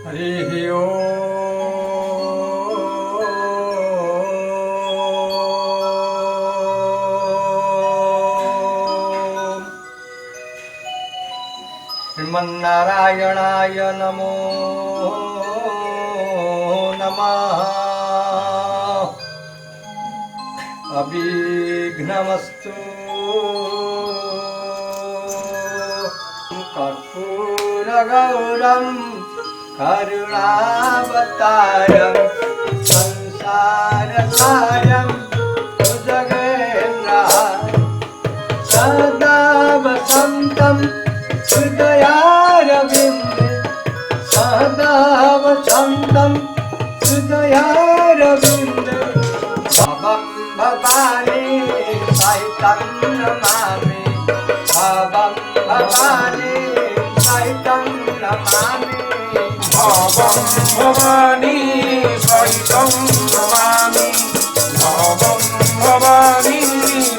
हरि ओम। श्रीमन्नारायणाय नमो नमः। अविघ्नमस्तु। कर्पूरगौरं करुणावतारं संसारसारं भुजगेन्द्रं सदा वसन्तं हृदयारविन्दे सदा वसन्तं हृदयारविन्दे। भवं भवानी सहितं नमामि भवं भवानी सहितं नमामि भवं भवानी सहितं नमामि भवं भवानी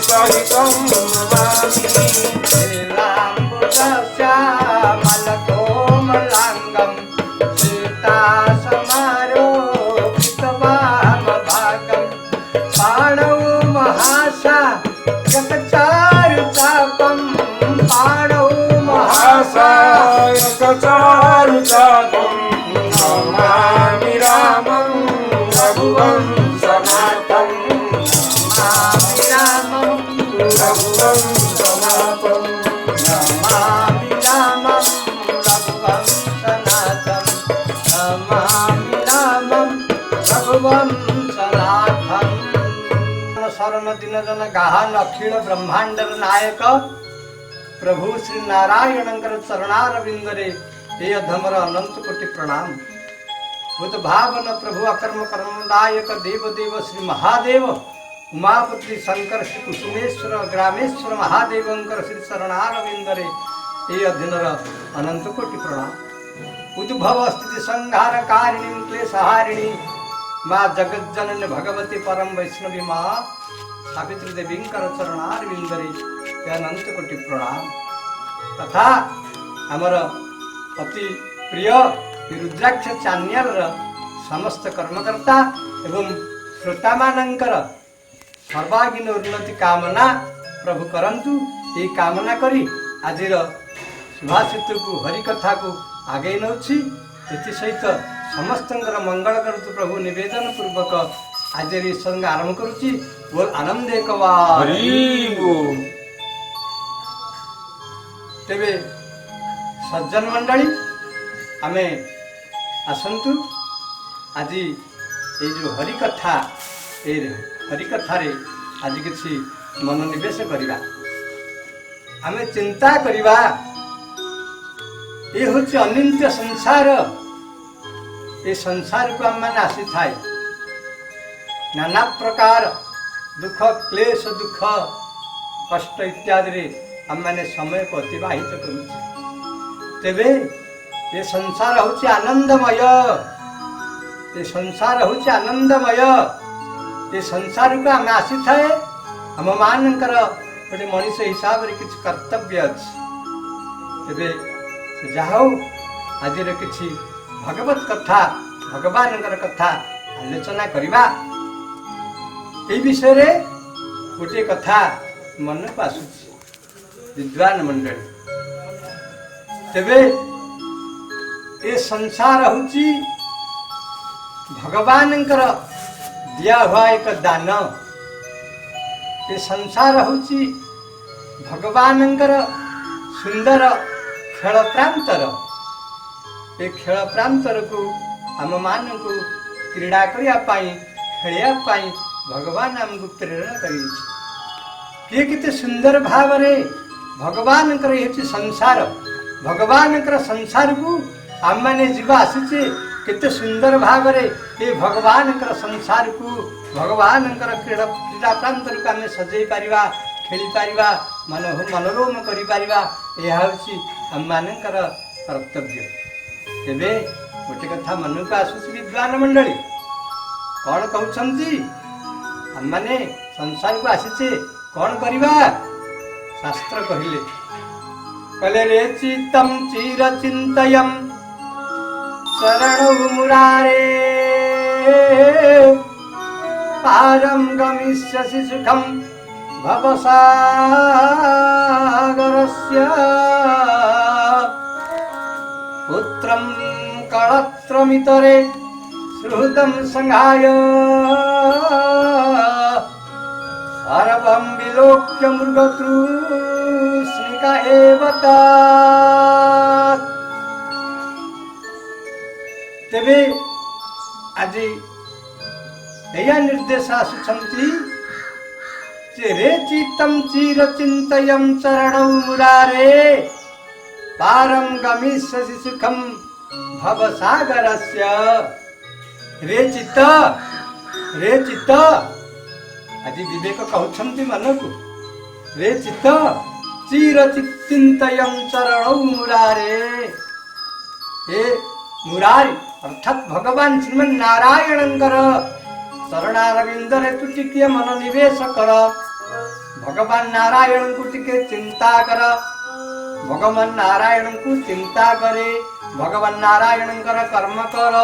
सहितं नमामि। श्रीरामलकोमलाङ्गं सीतासमारोपितवामभागं पाणौ महासायकचारुचापं पाणौ महासायकचारुचापं नमामि रामं रघुवंशनाथं नमामि रामं रघुवंशनाथं नमामि रामं रघुवंशनाथं नमामि रामं रघुवंशनाथं। शरण दिन जन गाहन अखिल ब्रह्मांडर नायक प्रभु श्री नारायणंकर चरणारविंदरे हे अधमर अनंत कोटि प्रणाम। भूत भावन प्रभु अकर्म कर्मदायक देव देव श्री महादेव उमापति शंकर श्री कुसुमेश्वर ग्रामेश्वर महादेवंकर श्री चरणारविंदरे हे अधीनर अनंत कोटि प्रणाम। उद्भव स्थिति संहार कारिणी क्लेशहारिणी माँ जगज्जननी भगवती परम वैष्णवी माँ सावित्री देवींकर चरणारविंदरे हे अनंत कोटि प्रणाम। तथा आमर अति प्रिय रुद्राक्ष चैनल समस्त कर्मकर्ता एवं श्रोता मानकर सर्वांगीन उन्नति कामना प्रभु करंतु। ये कामना करी आज सुभाषित को हरिकथा को आगे नौछि सहित समस्त मंगल करतु प्रभु निवेदन पूर्वक आज संग आरंभ करुच्ची। बोल आनंद तेबे सज्जन मंडली आमे आसंतु आज ये जो हरिकथा रे आज किसी मनोनिवेश करिबा आमे चिंता करिबा। ये हूँ अनित्य संसार। ये संसार को आम मैंने आसी थाए नाना प्रकार दुख क्लेश दुख कष्ट इत्यादि आम मैंने समय को अतिवाहित करूँ। तेबे ये संसार हूँ आनंदमय। ये संसार हूँ आनंदमय। ये संसार को आम आसी थाए आम मानकर गोटे मनीष हिसाब से किसी कर्तव्य अच्छे। तेबे जाओ आज किसी भगवत कथा भगवान कथा आलोचना करिबा। ये विषय रे गोटे कथा मन को आसुची विद्वान मंडली। तेबे ये संसार हूँ भगवान दिया हुआ एक दान। ये संसार हूँ भगवान सुंदर खेल प्रांतर। ये खेल प्रांतर को आम मान को क्रीड़ा करने खेलिया भगवान आमको प्रेरणा किए केते सुंदर भाव रे भगवान ये संसार भगवान संसार को आम मैंने जीवा आसीचे केते सुंदर भाव रे ये भगवान संसार को भगवान क्रीड़ा प्रांतर को आम सजई पारिबा खेली पारिबा मनोरम करि पारिबा। यह हूँ आम मानकर कर्तव्य। तेबे गोटे कथा मन को आसुची विद्वान मंडली कौन कहउछंती आम माने संसार को आसीचे कौन करिबा। शास्त्र कहिले कले रे चित्तम चिर चिंतयम शरणौ मुरारे पारं गमिष्यसि सुखं भवसागरस्य पुत्रं कळत्रमितरे सुहृदं संघाय सर्वं विलोक्य मृगतृष्णिका एव तत्। तेबे आज एया निर्देश आसुछन्ति जे रे चित्तं चिरचिन्तयं चरणौ मुरारे पारं गमिष्यसि सुखं भवसागरस्य। रे चित्त आज विवेक कहउछन्ति मनकु रे चित्त चिरचिन्तयं चरणौ मुरारे। हे मुरारी अर्थात भगवान श्रीमन नारायणंकर चरणारविंदरे तू टिके मन निवेश कर। भगवान नारायण को टिके चिंता कर। भगवान नारायण को चिंता करे। भगवान नारायणंकर कर्म कर।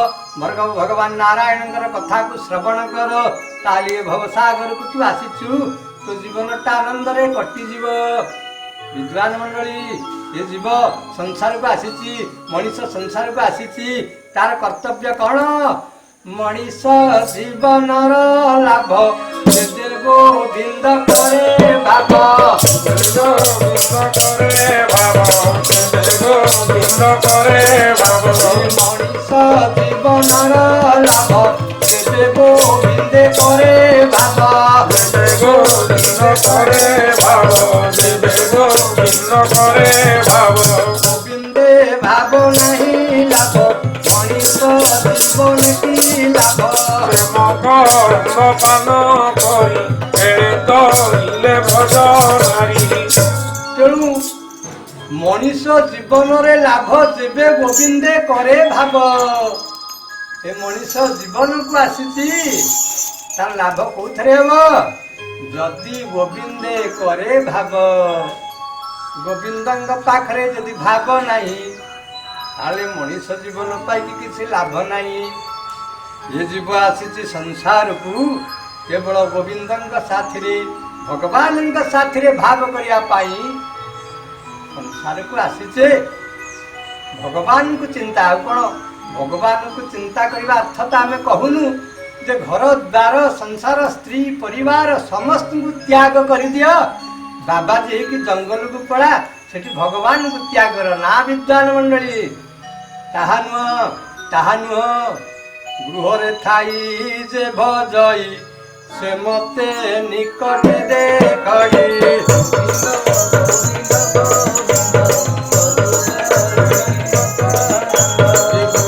भगवान नारायणंकर कथा को श्रवण कर। ताली भवसागर को तू आसीचु तो जीवनटा आनंद रे कटि जीव। विद्वान मंडली ये जीव संसार को आसीची मनीष संसार को आसीची तार कर्तव्य कौन मनीष जीवनर लाभ गोविंद करे भाव गोविंद करे भाव गोविंद करे भाव मनीष जीवनर लाभ गोविंद करे भाव गोविंद करे भाव गोविंद करे भाव गोविंदे भाव नहीं लाभ मनीष जीवन की लाभ प्रेम पान करी तले भज नारी। तेणु मनीष जीवन रे लाभ जेबे गोविंदे करे भाव। ए मनीष जीवन को आसीची तार लाभ कोथरे हो जदि गोविंदे करे भाव। गोविंदंग पाखरे जदि भाव नहीं ताले मनीष जीवन पाई किसी लाभ नहीं। ये जीव आसीची संसार को केवल गोविंदंग साथी भगवान साथी भाव करिया पाई संसार को आसीचे। भगवान को चिंता कौन भगवान को चिंता करने अर्थ तो आम कहूनु जे घर द्वार संसार स्त्री परिवार समस्त को त्याग कर दियो बाबा जी कि जंगल को पड़ा सेठी भगवान को त्याग कर ना विद्वान मंडली ताहा नुह गृह रे थाई जे भजई से मते निकट देखई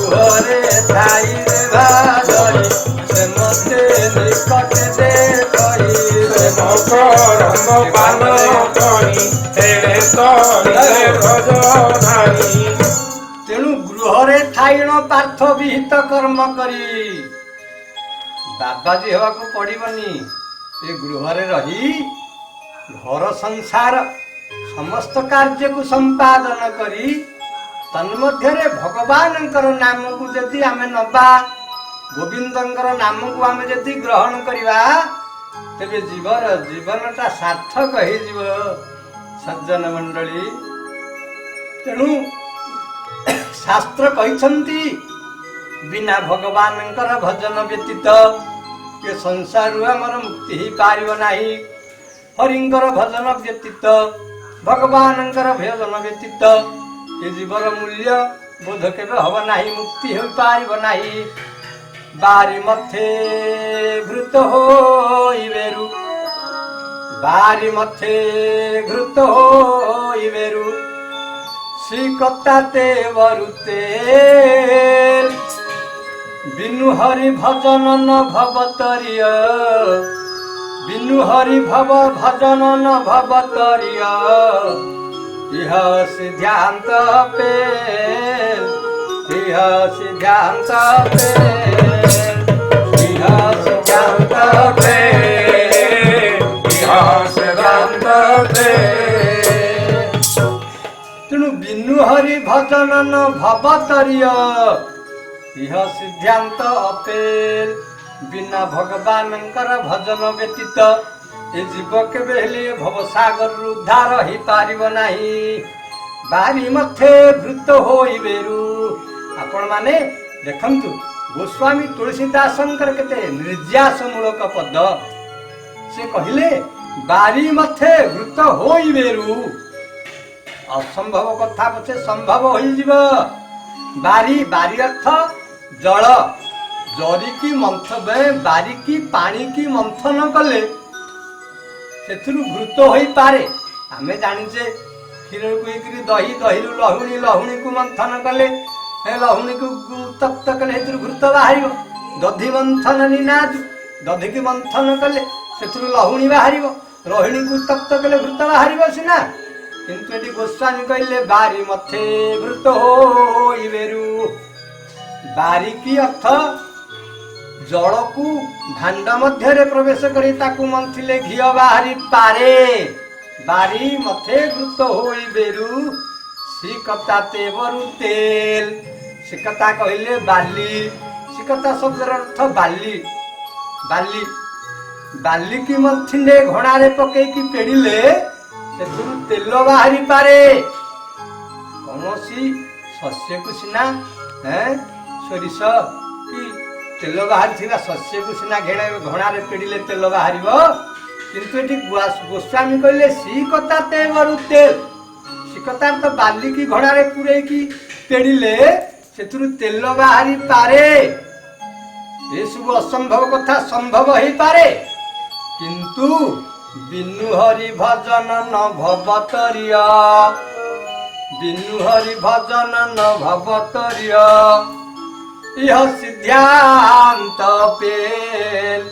गृह रे थाई रे भजई से मते निकट देखई रंग पान करी तेरे तले भज नारी। तेणु गृहरे ठाइण पार्थ विहित कर्म करी बाबाजी हेबाकू पड़िबनी। ए गृहरे रही घर संसार समस्त कार्य को संपादन करी तन्मध्यरे भगवानंकर नाम को यदि आमे नबा गोविंदंकर नाम को आमे यदि ग्रहण करिवा तेबे जीवनटा सार्थक हो जीव सज्जन मंडली। तेणु शास्त्र कहते बिना भगवानंकर भजन व्यतीत ये संसार आमर मुक्ति ही पारिब नाही। हरिंकर भजन व्यतीत भगवानंकर भजन व्यतीत ये जीवर मूल्य बोध केबे हब नाही मुक्ति हो पारिब नाही। बारी मथे घृत होइबेरु बारी मथे घृत होइबेरु श्रीकताते वरुते बिनु हरि भजन न भवतरिय बिनु हरि भव भजन न भवतरिय इह सिद्धांत पे इह सिद्धांत पे इह सिद्धांत पे इह सिद्धांत पे। तेणु बिनु हरि भजन न भवतरिय इह सिद्धांत अपेल बिना भगवानंकर भजन व्यतीत ए जीव केबे हेले भवसागर उद्धार ही पारिब नाही बारी मथे भृत होइबेरु आपण माने देखंतु गोस्वामी तुलसीदासंकर केते निर्यास मूलक पद से कहिले बारी मथे भृत होइबेरु असंभव कथा पछे संभव होइजिब बारी बारी अर्थ जल जरी की मंथन बारी की पानी की मंथन कले सेथिरु भृत होई पारे आमे जानिचे क्षीर को दही दही लहुणी लहुणी को मंथन कले लहुणी को तप्त कले घृत बाहर दधि मंथन निनाद दधि की मंथन कले से लहुणी बाहर लहुणी को तप्त कले घृत बाहर सीना किंतु ये गोस्वामी कहले बारी मथे घृत होइबेरु बारी की अर्थ जल को भांड मध्य प्रवेश करी ताकू मंथिले घी बाहरी पारे बारी मथे घृत होइबेरु सिकता तेवरु तेल सिकता कहले बाली सिकता शब्दर अर्थ बाली बाली बाली की मंथिले घोड़ा रे पके की पेड़िले से तेल बाहरी पारे कौनसी शस्य को सिना सोरिष कि तेल बाहरी थिला शस्य को सिना घेड़ा घोड़ा रे पेड़िले तेल बाहरिबो किंतु एटी गोस्वामी कहले सिकता तेवरु तेल सिकता तो बाली की घोड़ा रे पुरे की पेड़िले सेथुरु तेल बाहरी पारे ये सब असंभव कथा संभव हो पारे किंतु बिनु हरि भजन न भवतरिय बिनु हरि भजन न भवतरिय यह सिद्धांत पेल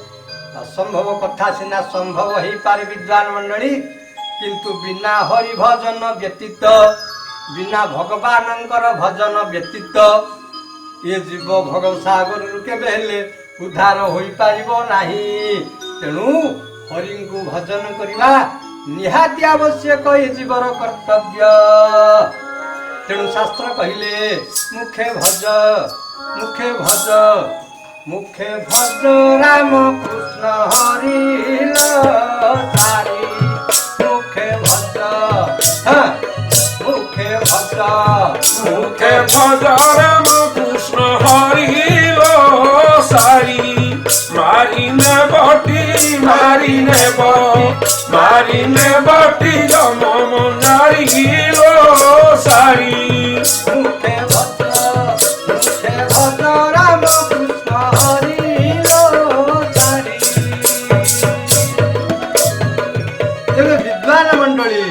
असंभव कथा सिना संभव हो पारे विद्वान मंडली किंतु बिना हरि भजन व्यतीत बिना भगवानंकर भजन व्यतीत ये जीव भगव सागर केबे हेले उद्धार होई पारिबो नाही तेणु हरि को भजन करिबा निहाती आवश्यक ये जीवर कर्तव्य तेणु शास्त्र कहिले मुखे भज मुखे भज मुखे भज राम कृष्ण हरि सारी मुखे भज मुखे भज मुखे भज राम कृष्ण हरि सारी मारिने बटी जम नारी सारी मुखे भज राम कृष्ण हरि सारी तेरे विद्वान मंडली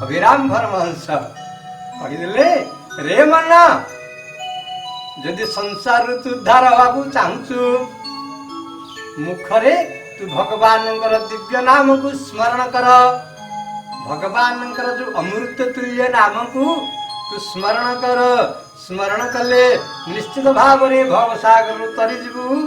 अभिराम परमहंस कहीदेले रे मन जदि संसार तू उद्धार हवाकू चाहूचु मुखरे तू भगवान दिव्य नाम को स्मरण कर भगवान जो अमृत तुल्य नाम को तू स्मरण कर स्मरण कले निश्चित भाव में भवसागर तरीजु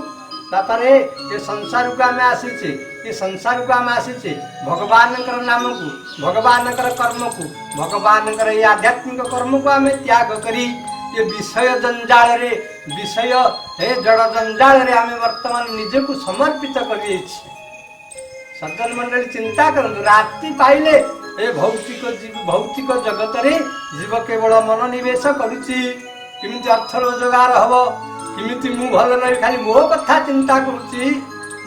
तापरे ये संसार को आम आसीचे ये संसार को आम आसीचे भगवान नाम को भगवान कर्म को भगवान ये आध्यात्मिक कर्म को आम त्याग करी ये विषय जंजाल रे विषय हे जड़ जंजाल रे आम वर्तमान निजे को समर्पित कर सज्जन मंडली चिंता करंतु राति पाइले ए भौतिक जगत रे जीव केवल मनोनिवेश करुची किमिति अर्थ रोजगार हबो किमिति मु भल रही खाली मो कथा चिंता करुची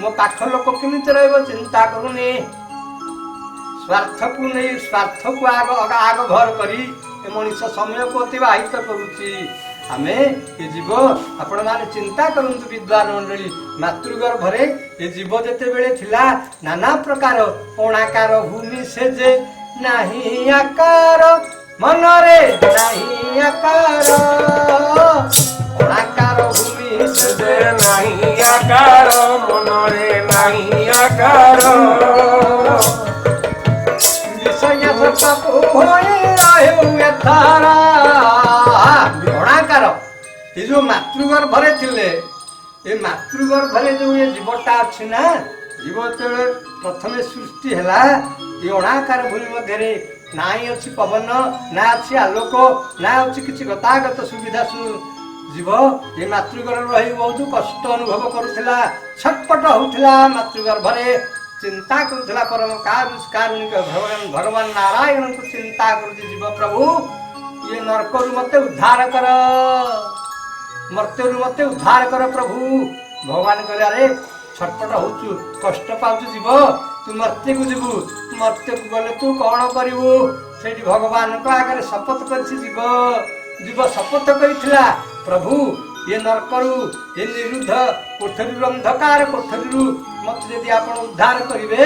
मो पाख लोक किमिति रहबो चिंता करूनी स्वार्थ को नहीं स्वार्थ को आग घर करी मनुष्य समय को अतिवाहित करुची आमे ये जीव आपण माने चिंता करंतु विद्वान मंडली मातृगर्भरे ये जीव जेते बेले थिला नाना प्रकार कोणाकार भूमि से जे नाही आकार मनरे नाही आकार कोणाकार भूमि से जे नाही आकार मनरे नाही आकार विषय सब होए रहे थारा कोणाकार ये जो मातृगर्भरे थिले ये मातृगर्भरे जो ये जीवटा अच्छी ना जीव जो प्रथम सृष्टि है ये अणाकार भूमि मध्य ना अच्छी पवन ना अच्छी आलोक ना अच्छी किसी गतागत सुविधा जीव ये मातृगर्भ रही बहुत कष्ट अनुभव करुला छटपट होउथिला मातृगर्भरे चिंता करुला परम कारुणिक भगवान नारायण को चिंता करुची जीव प्रभु ये नरकरु मते उद्धार कर मर्त्यरु मते उद्धार कर प्रभु भगवान कहले अरे छटपट होचु कष्ट पाउचु जीव तू मर्त्य को जीवु मर्त्य को गले तू कौन करिवु सेठी भगवान को आगे शपथ करछि जीव जीव शपथ करिथिला प्रभु ये नरकरु ये निरुद्ध कोठरी अंधकार कोठरी मत यदि आपण उद्धार करिवे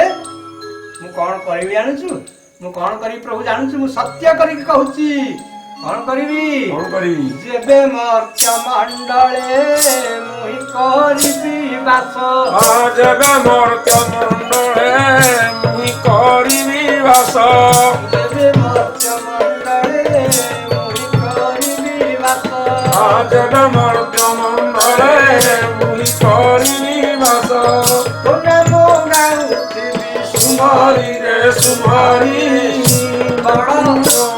मु कौन करिवि जानछु मु कौन करी प्रभु जानछु मु सत्य करी कहूची कौन करिवि जेबे मर्त्य मंडले मुहि करिवि वास जेबे मर्त्य मंडले मुहि करिवि वास जेबे मर्त्य मंडले मुहि करिवि वास जेबे मर्त्य मंडले मुहि करिवि वास तोने मोरा उठिबि सुमारी रे सुमारी बड़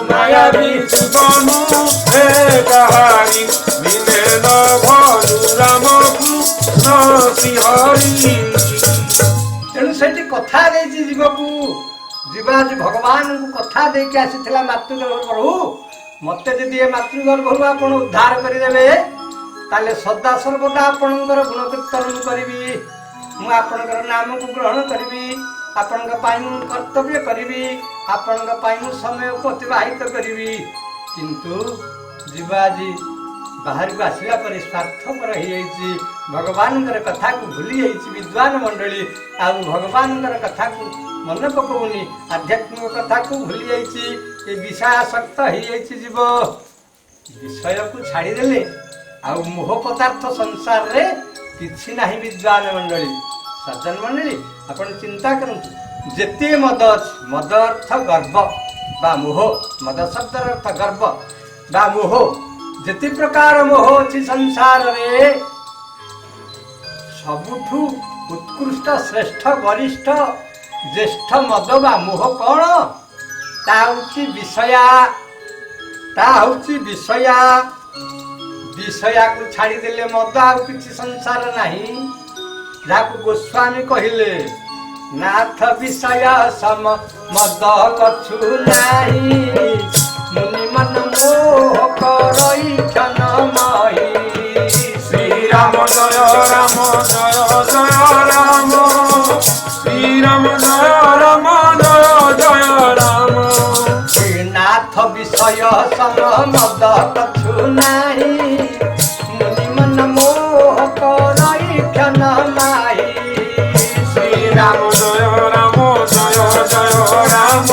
मायावी जीवन हे कहानी बिने न भजु राम कृष्ण श्रीहरि तेणु सेठी कथा देछि जीवकू जीव आज भगवान को कथा देके आसीथिला मातृगर्भ प्रभु मते यदि ए मातृगर्भरू आपण उद्धार करिदेबे ताले सदा सर्वदा आपणकर गुण कीर्तन करिवि मु आपणकर नाम को ग्रहण करिवि आपणक पाई मु कर्तव्य करिवि आपणक पाई मु समय को अतिबाहित करिवि किंतु जीव आज बाहर को आसला पर स्वार्थपर हो भगवान कथा को भूली विद्वान मंडली आ भगवान कथा को मन पकौनी आध्यात्मिक कथा को भूली ये विषयासक्त हो जीव विषय को छाड़देले आ मोह पदार्थ संसार रे किछि नाही विद्वान मंडली सज्जन मंडली आपण चिंता करंतु जेते मद अछि मद अर्थ गर्व बा मोह मद शब्द अर्थ गर्व बा मोह जेते प्रकार मोह अछि संसार रे सबुठु उत्कृष्ट श्रेष्ठ वरिष्ठ ज्येष्ठ मद बा मोह कौन ता होछि विषया विषया को छाड़ी देले मद आ किछि संसार नाही जाको गोस्वामी कहिले नाथ विषय सम मद कछु नाही मुनि मन मोह करई क्षण मही श्री राम जय राम जय जय राम श्री राम जय राम जय जय राम नाथ विषय सम मद कछु नाही मुनि मन मोह करई क्षण माही श्री राम जय राम जय जय राम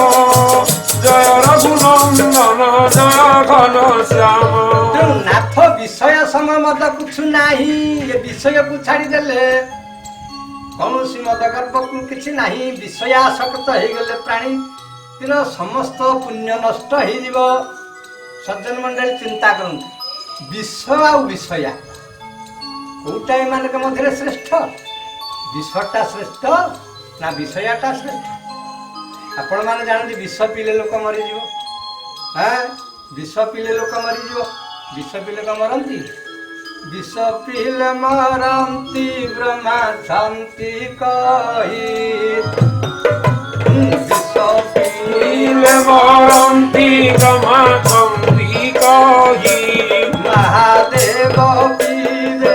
जय रघुनंदन जय घन श्याम नाथ विषय सम मद कुछ नाही ये विषय को छाड़ी देले कौन सी मद गर्भ को किछि नाही विषयासक्त हो गले प्राणी तीर समस्त पुण्य नष्ट हो जीव सज्जन मंडली चिंता करंतु विश्व आ विषया कोटा मान के मध्य श्रेष्ठ विश्वटा श्रेष्ठ ना विषयाटा श्रेष्ठ आपण माने जानते विष पीले लोक मरीज हाँ विष पीले लोक मरीज विष पीले लोक मरती विष पीले मरती ब्रह्मा शांति कही विष पीले मरती ब्रह्मा शांति कही महादेव पीले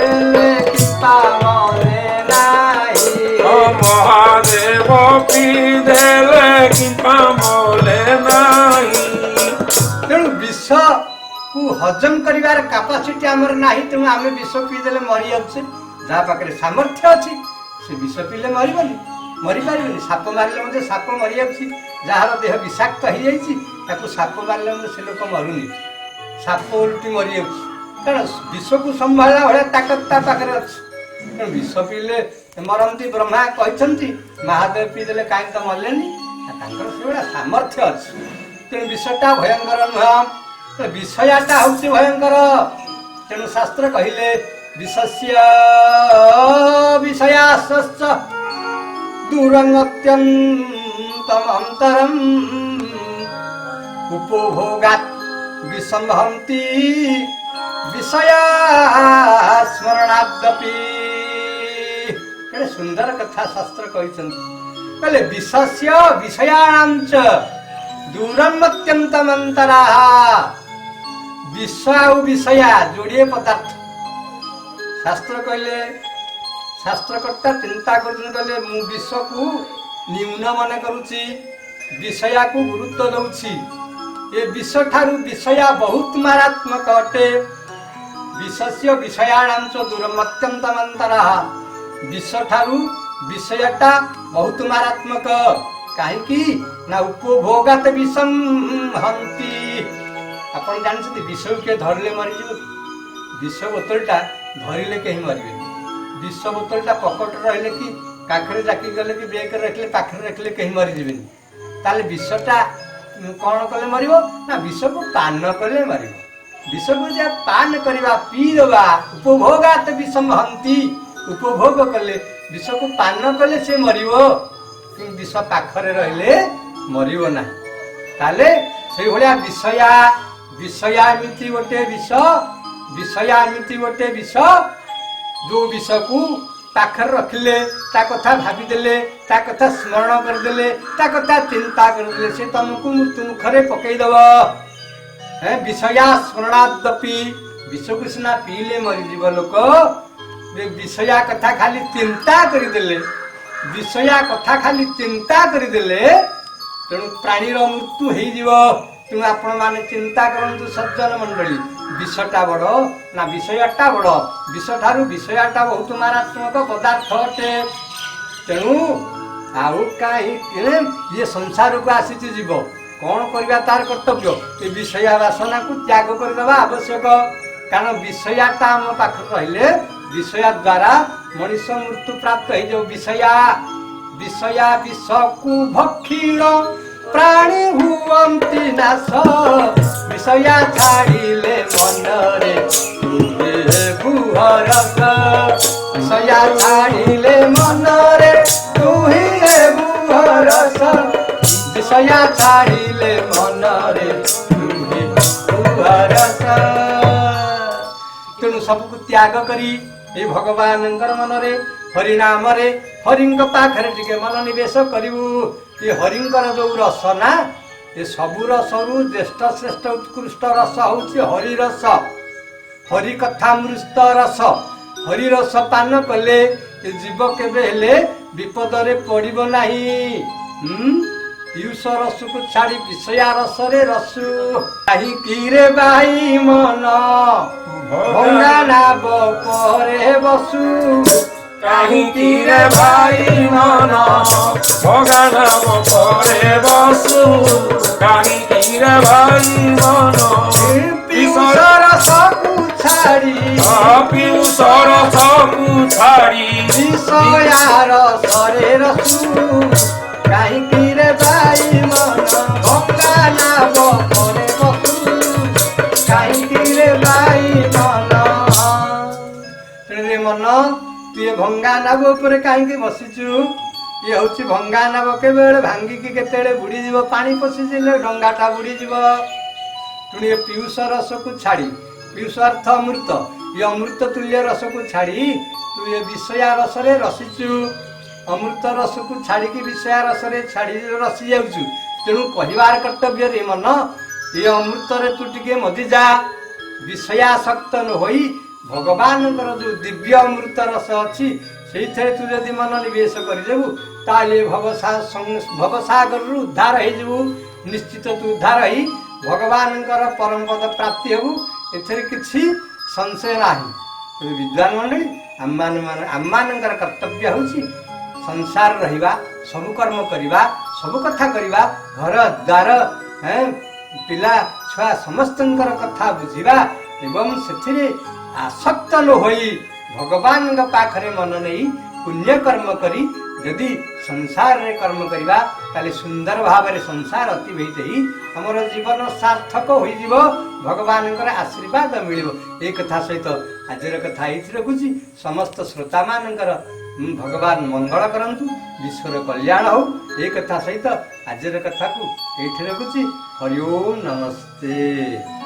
कृपा मने नाही महादेव पीले कृपा मने नाही तेणु विष को हजम करिवार कैपेसिटी हमर नाही तेणु आमे विष पीदेले मरी जाउछे जा पाखरे सामर्थ्य अछि से विष पीले मरिबनी मरी पारिबनी साप मारले मध्ये साप मरी जाउछि जहार देह विषाक्त हो जाइछि ताको साप मारले मध्ये से लोक मरुनी साप उल्टी मरी जाउछि कारण विष को संभाळा भले ताकत ता पाखरे अछि तेणु विष पीले मरंती ब्रह्मा कहछंती महादेव पीदेले काई त मरलेनी तांकर सेवडा सामर्थ्य अछि तेणु विषटा भयंकर नुह विषयाटा हूँ भयंकर तेणु शास्त्र कहले विषस्य विषयाश्च दूरंगत्यंतम अंतरम उपभोगात् विसंहन्ति विषय स्मरणादपि केड़े सुंदर कथा शास्त्र कहले विषस्य विषयाणां च दूरम अत्यंतम अंतराः विषय और विषया जोड़िए पदार्थ शास्त्र कहले शास्त्रकर्ता चिंता कर मु विश्व को न्यून मन करुची विषया को गुरुत्व दउची ये विश्व ठारू विषया बहुत मारात्मक अटे विषस्य विषयाणां च दूरम अत्यंतम अंतराः विश्व ठारू विषयटा बहुत मारात्मक कहीं ना उपभोगात विषम हंती अपन जानते विष किए धरले मरीज विष बोतलटा धरले कहीं मरबे विष बोतलटा पकेट रहिले कि काखरे जाकी गले कि बेग रखले पाखरे रखले कहीं मरीजी ताले विषटा कौन कले मरिबो ना विष को पान कले मरिबो विष को जे पान करवा पी दवा उपभोगात विषम हंती उपभोग कले विष को पान कले से मरिबो कि विष पाखरे रहिले मरिबो ना ताले से भलिया विषया एमिति गोटे विषया एमिति गोटे विष जो विष को पाखर रखिले ता कथा भाविदेले ता कथा स्मरण करदेले ता कथा चिंता करदेले से तुमको मृत्यु मुखरे पकईदब है विषया स्मरणादपि विष को सिना पीले मरीजीव लोक विषया कथा खाली चिंता करदेले विषया कथा खाली चिंता करदेले तेणु प्राणीर मृत्यु हो तेणु आपण माने चिंता करंतु सज्जन मंडली विषटा बड़ ना विषयटा बड़ विष ठारू विषयटा बहुत मारात्मक पदार्थ अटे तेणु आउ कहीं ये संसार को आसी जीव कौन करवा तार कर्तव्य ये विषय वासना को त्याग करदेवा आवश्यक कारण विषयटा आम पाखर रहिले विषय द्वारा मनीष मृत्यु प्राप्त हो विषया विषया विष को भक्षीण प्राणी हुवंती नाश विषया छाड़िले मनरे गुहरस विषया छाड़िले मनरे तुही गुहरस विषया छाड़िले मनरे तुही गुहरस तेणु सबको त्याग करी ए भगवान मनरे हरिनाम रे हरिंग पाखरे टिके मन निवेश करिवु ये हरिंकर जो रस ना ये सबु रसरु ज्येष्ठ श्रेष्ठ उत्कृष्ट रस हूँ हरि रस हरि कथामृत रस हरि रस पान कले ये जीव केबे हेले विपद रे पड़िबो नाही यूस रस को छाड़ी विषया रस रे रसु काहि कीरे बाई मन भंगा नाब परे बसु काहि कीरे भाई मन भंगा नाब परे बसु काहि कीरे भाई मन ईश्वर रस को छाड़ी पीयूष रस को छाड़ी विषया रस रे रसु काहि कीरे बाई मन भंगा नाब परे बसु काहि कीरे बाई मन तु ये भंगा नाव उपर कहीं बसीचु ये हूँ भंगा नाव केवल भांगिकी केते बुड़ी जीव पानी पशिले डंगाटा बुड़ी जीव तेणु ये पीयूष रस को छाड़ी पीयूष अर्थ अमृत ये अमृत तुल्य रस को छाड़ी तू ये विषया रस रे रसीचु अमृत रस को छाड़ी विषया रस रे छाड़ी रसी जाऊचु तेणु कहबार कर्तव्य रे मन ये अमृत रे तू टिके मजी जा विषयासक्त न होई भगवान जो दिव्य अमृत रस अच्छी से तू जदि मन निवेश करदेबू ताले भवसागर उद्धार हो निश्चित तू उद्धार ही भगवान परम पद प्राप्ति हेबू एथरे किछि संशय नाही विद्वान मंडली आम कर्तव्य हूँ संसार रहिबा सब कर्म करिबा सब कथा करिबा घर द्वार पिला छुआ समस्तंकर कथा बुझिबा एवं से आसक्त न होई भगवान पाखरे मन नहीं पुण्य कर्म करी यदि संसार रे कर्म करिबा ताले सुंदर भाव रे संसार अतिबाहित ही हमर जीवन सार्थक होई जीवो भगवान आशीर्वाद मिलिबो ए कथा सहित आजर कथा एथि रखुची समस्त श्रोता मानकर भगवान मंगल करंतु विश्वर कल्याण हो ए कथा सहित आजर कथा को एथि रखुची हरि ओम नमस्ते।